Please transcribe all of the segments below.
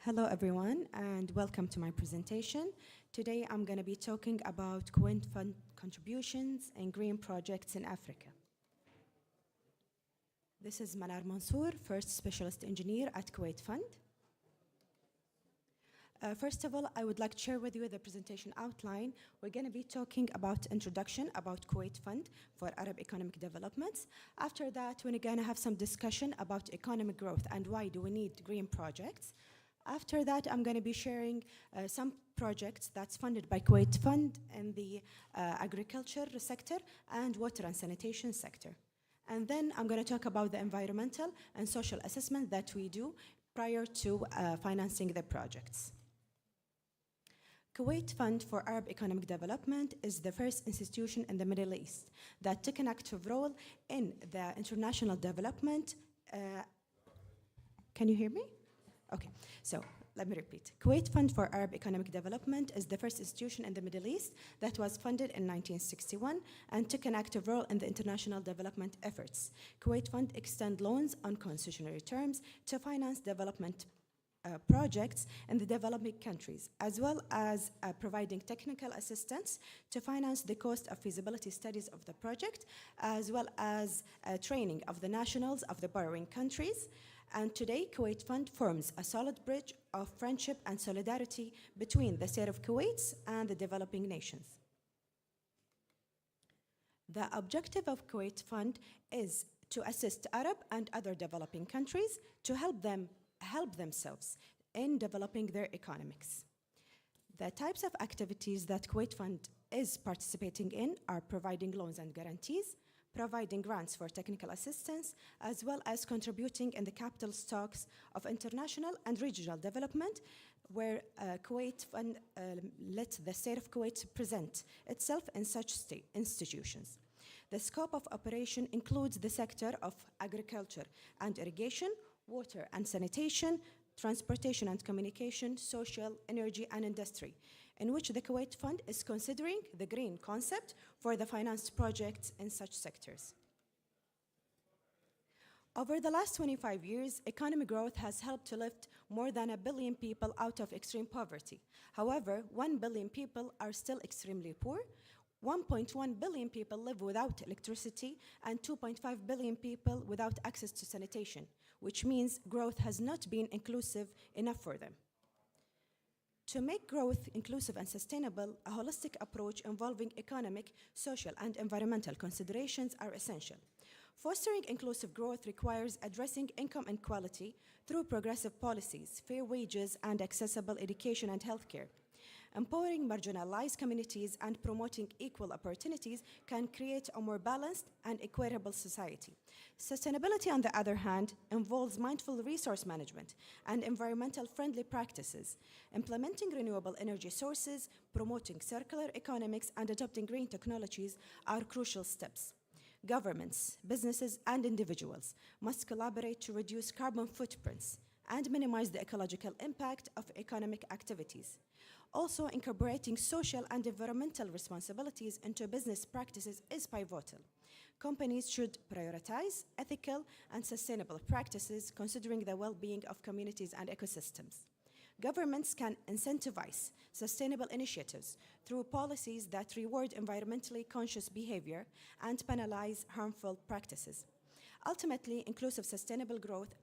Hello everyone and welcome to my presentation. Today I'm going to be talking about Kuwaiti Fund contributions and green projects in Africa. This is Manar Mansoor, first specialist engineer at Kuwaiti Fund. First of all, I would like to share with you the presentation outline. We're going to be talking about introduction about Kuwaiti Fund for Arab Economic Developments. After that, we're going to have some discussion about economic growth and why do we need green projects. After that, I'm going to be sharing some projects that's funded by Kuwaiti Fund in the agriculture sector and water and sanitation sector. And then I'm going to talk about the environmental and social assessment that we do prior to financing the projects. Kuwaiti Fund for Arab Economic Development is the first institution in the Middle East that took an active role in the international development. Can you hear me? Okay, so let me repeat. Kuwaiti Fund for Arab Economic Development is the first institution in the Middle East that was funded in 1961 and took an active role in the international development efforts. Kuwaiti Fund extends loans on concessionary terms to finance development projects in the developing countries, as well as providing technical assistance to finance the cost of feasibility studies of the project, as well as training of the nationals of the borrowing countries. And today, Kuwaiti Fund forms a solid bridge of friendship and solidarity between the state of Kuwait and the developing nations. The objective of Kuwaiti Fund is to assist Arab and other developing countries to help themselves in developing their economics. The types of activities that Kuwaiti Fund is participating in are providing loans and guarantees, providing grants for technical assistance, as well as contributing in the capital stocks of international and regional development, where Kuwaiti Fund let the state of Kuwait present itself in such institutions. The scope of operation includes the sector of agriculture and irrigation, water and sanitation, transportation and communication, social, energy and industry, in which the Kuwaiti Fund is considering the green concept for the financed projects in such sectors. Over the last 25 years, economic growth has helped to lift more than 1 billion people out of extreme poverty. However, 1 billion people are still extremely poor. 1.1 billion people live without electricity and 2.5 billion people without access to sanitation, which means growth has not been inclusive enough for them. To make growth inclusive and sustainable, a holistic approach involving economic, social, and environmental considerations are essential. Fostering inclusive growth requires addressing income inequality through progressive policies, fair wages, and accessible education and healthcare. Empowering marginalized communities and promoting equal opportunities can create a more balanced and equitable society. Sustainability, on the other hand, involves mindful resource management and environmental friendly practices. Implementing renewable energy sources, promoting circular economics, and adopting green technologies are crucial steps. Governments, businesses, and individuals must collaborate to reduce carbon footprints and minimize the ecological impact of economic activities. Also, incorporating social and environmental responsibilities into business practices is pivotal. Companies should prioritize ethical and sustainable practices, considering the well-being of communities and ecosystems. Governments can incentivize sustainable initiatives through policies that reward environmentally conscious behavior and penalize harmful practices. Ultimately, inclusive sustainable growth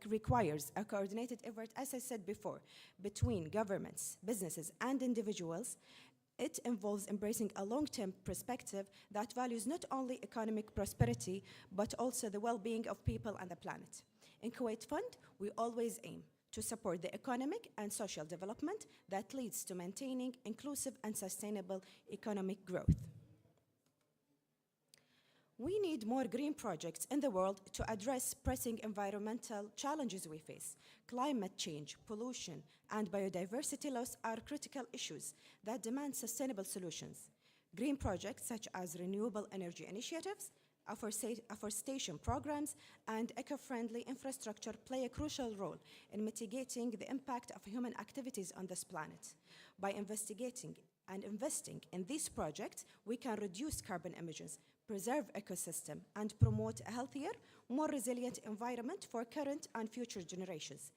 requires a coordinated effort, as I said before, between governments, businesses, and individuals. It involves embracing a long-term perspective that values not only economic prosperity, but also the well-being of people and the planet. In Kuwaiti Fund, we always aim to support the economic and social development that leads to maintaining inclusive and sustainable economic growth. We need more green projects in the world to address pressing environmental challenges we face. Climate change, pollution, and biodiversity loss are critical issues that demand sustainable solutions. Green projects such as renewable energy initiatives, afforestation programs, and eco-friendly infrastructure play a crucial role in mitigating the impact of human activities on this planet. By investigating and investing in these projects, we can reduce carbon emissions, preserve ecosystem, and promote a healthier, more resilient environment for current and future generations.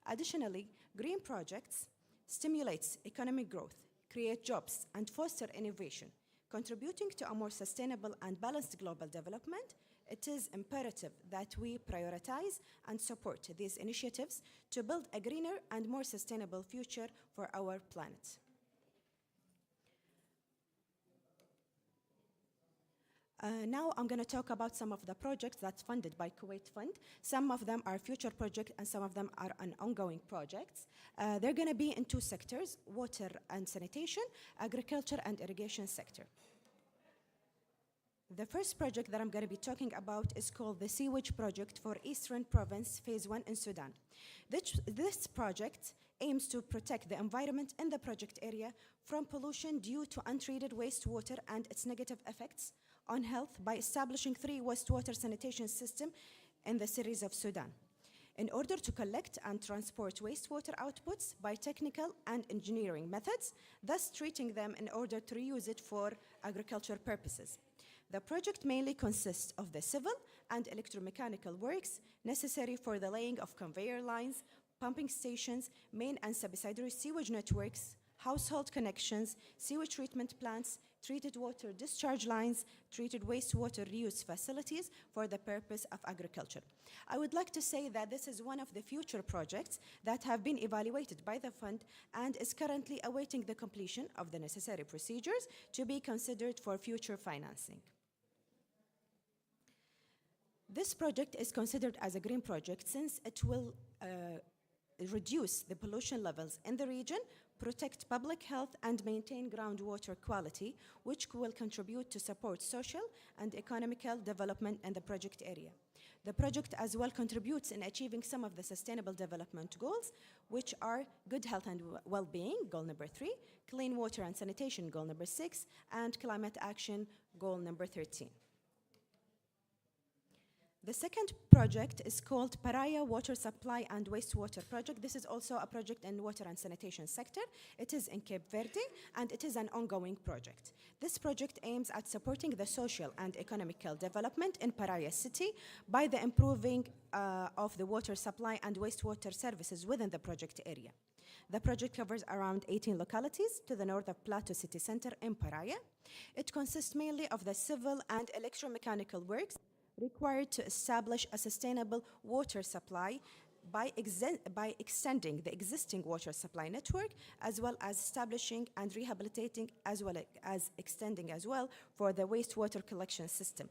Additionally, green projects stimulates economic growth, create jobs, and foster innovation, contributing to a more sustainable and balanced global development. It is imperative that we prioritize and support these initiatives to build a greener and more sustainable future for our planet. Now I'm going to talk about some of the projects that's funded by Kuwait Fund. Some of them are future projects and some of them are ongoing projects. They're going to be in two sectors, water and sanitation, agriculture and irrigation sector. The first project that I'm going to be talking about is called the Sewage Project for Eastern Province Phase 1 in Sudan. This project aims to protect the environment in the project area from pollution due to untreated wastewater and its negative effects on health by establishing 3 wastewater sanitation systems in the cities of Sudan, in order to collect and transport wastewater outputs by technical and engineering methods, thus treating them in order to reuse it for agriculture purposes. The project mainly consists of the civil and electromechanical works necessary for the laying of conveyor lines, pumping stations, main and subsidiary sewage networks, household connections, sewage treatment plants, treated water discharge lines, treated wastewater reuse facilities for the purpose of agriculture. I would like to say that this is one of the future projects that have been evaluated by the fund and is currently awaiting the completion of the necessary procedures to be considered for future financing. This project is considered as a green project since it will reduce the pollution levels in the region, protect public health, and maintain groundwater quality, which will contribute to support social and economical development in the project area. The project as well contributes in achieving some of the sustainable development goals, which are good health and well-being, goal number 3, clean water and sanitation, goal number 6, and climate action, goal number 13. The second project is called Paraya Water Supply and Wastewater Project. This is also a project in water and sanitation sector. It is in Cape Verde and it is an ongoing project. This project aims at supporting the social and economical development in Paraya city by the improving of the water supply and wastewater services within the project area. The project covers around 18 localities to the north of Plateau City Center in Paraya. It consists mainly of the civil and electromechanical works required to establish a sustainable water supply by extending the existing water supply network, as well as establishing and rehabilitating, as well as extending as well for the wastewater collection system.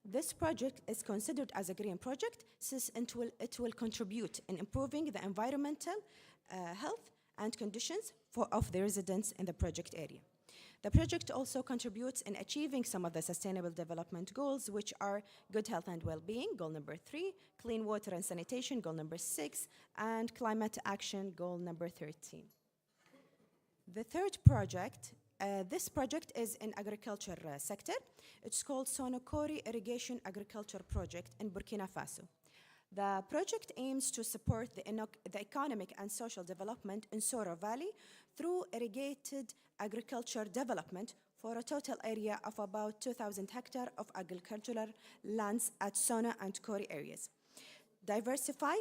This project is considered as a green project since it will contribute in improving the environmental health and conditions of the residents in the project area. The project also contributes in achieving some of the sustainable development goals, which are good health and well-being, goal number 3, clean water and sanitation, goal number 6, and climate action, goal number 13. The third project, this project is in agriculture sector. It's called Sonokori Irrigation Agriculture Project in Burkina Faso. The project aims to support the economic and social development in Soro Valley through irrigated agriculture development for a total area of about 2,000 hectares of agricultural lands at Sona and Kori areas. Diversify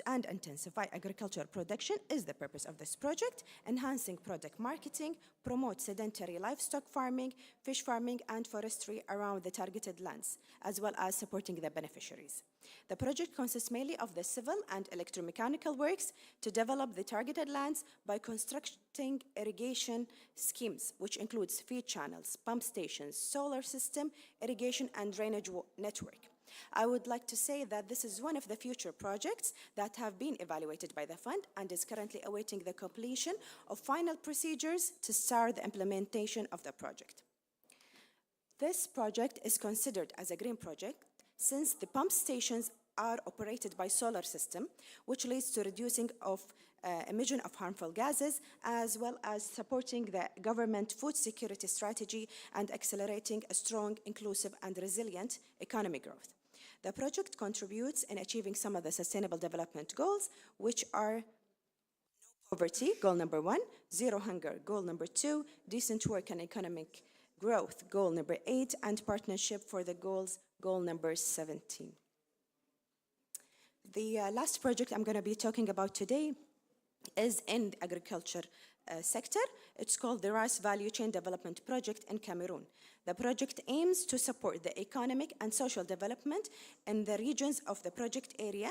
and intensify agriculture production is the purpose of this project, enhancing product marketing, promote sedentary livestock farming, fish farming, and forestry around the targeted lands, as well as supporting the beneficiaries. The project consists mainly of the civil and electromechanical works to develop the targeted lands by constructing irrigation schemes, which includes feed channels, pump stations, solar system, irrigation, and drainage network. I would like to say that this is one of the future projects that have been evaluated by the fund and is currently awaiting the completion of final procedures to start the implementation of the project. This project is considered as a green project since the pump stations are operated by solar system, which leads to reducing of emission of harmful gases, as well as supporting the government food security strategy and accelerating a strong, inclusive, and resilient economic growth. The project contributes in achieving some of the sustainable development goals, which are no poverty, goal number 1, zero hunger, goal number 2, decent work and economic growth, goal number 8, and partnership for the goals, goal number 17. The last project I'm going to be talking about today is in the agriculture sector. It's called the Rice Value Chain Development Project in Cameroon. The project aims to support the economic and social development in the regions of the project area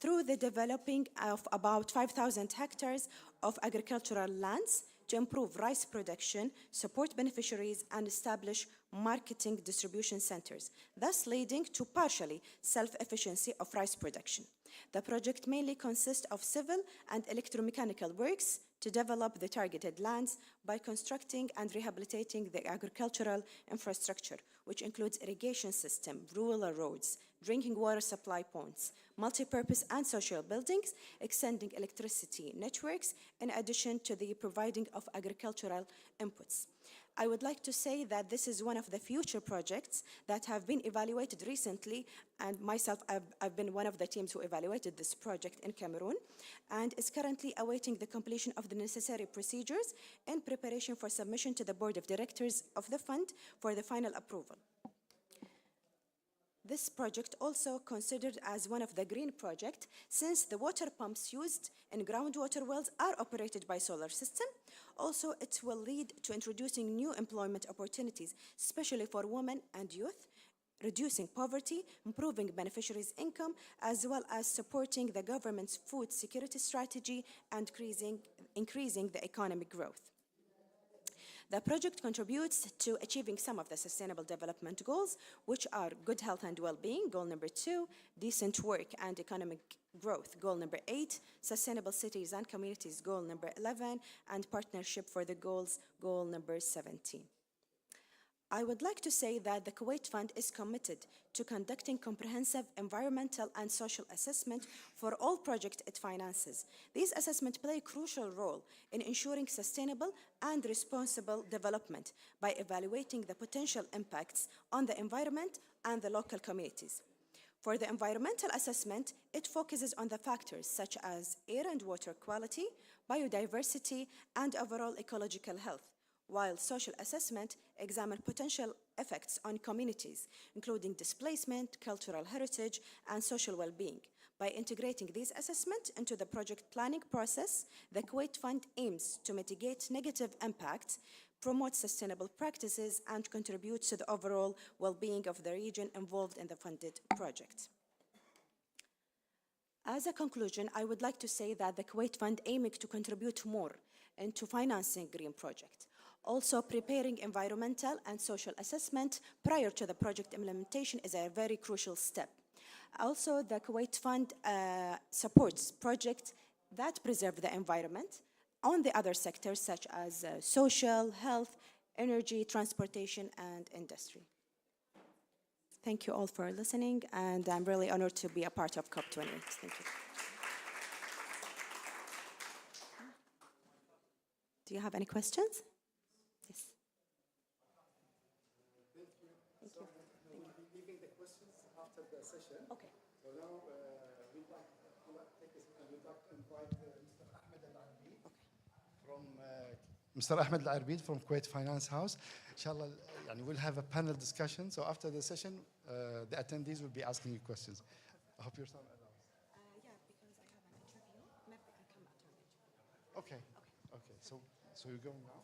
through the developing of about 5,000 hectares of agricultural lands to improve rice production, support beneficiaries, and establish marketing distribution centers, thus leading to partially self-efficiency of rice production. The project mainly consists of civil and electromechanical works to develop the targeted lands by constructing and rehabilitating the agricultural infrastructure, which includes irrigation system, rural roads, drinking water supply points, multi-purpose and social buildings, extending electricity networks, in addition to the providing of agricultural inputs. I would like to say that this is one of the future projects that have been evaluated recently, and myself, I've been one of the teams who evaluated this project in Cameroon, and is currently awaiting the completion of the necessary procedures in preparation for submission to the Board of Directors of the fund for the final approval. This project also considered as one of the green projects, since the water pumps used in groundwater wells are operated by solar system. Also, it will lead to introducing new employment opportunities, especially for women and youth, reducing poverty, improving beneficiaries' income, as well as supporting the government's food security strategy and increasing the economic growth. The project contributes to achieving some of the Sustainable Development Goals, which are good health and well-being, goal number 2, decent work and economic growth, goal number 8, sustainable cities and communities, goal number 11, and partnership for the goals, goal number 17. I would like to say that the Kuwait Fund is committed to conducting comprehensive environmental and social assessment for all projects it finances. These assessments play a crucial role in ensuring sustainable and responsible development by evaluating the potential impacts on the environment and the local communities. For the environmental assessment, it focuses on the factors such as air and water quality, biodiversity, and overall ecological health, while social assessment examines potential effects on communities, including displacement, cultural heritage, and social well-being. By integrating these assessments into the project planning process, the Kuwait Fund aims to mitigate negative impacts, promote sustainable practices, and contribute to the overall well-being of the region involved in the funded project. As a conclusion, I would like to say that the Kuwait Fund aiming to contribute more into financing green projects. Also, preparing environmental and social assessment prior to the project implementation is a very crucial step. Also, the Kuwait Fund supports projects that preserve the environment on the other sectors such as social, health, energy, transportation, and industry. Thank you all for listening, and I'm really honored to be a part of COP28. Thank you. Do you have any questions? Yes. Thank you. So we will be giving the questions after the session. Okay. So now we'd like to invite Mr. Ahmed Al-Arbid from Mr. Ahmed Al-Arbid from Kuwait Finance House. Inshallah, we'll have a panel discussion. So after the session, the attendees will be asking you questions. I hope your son allows. Yeah, because I have an interview. Maybe I come after the interview. Okay. So you're going now?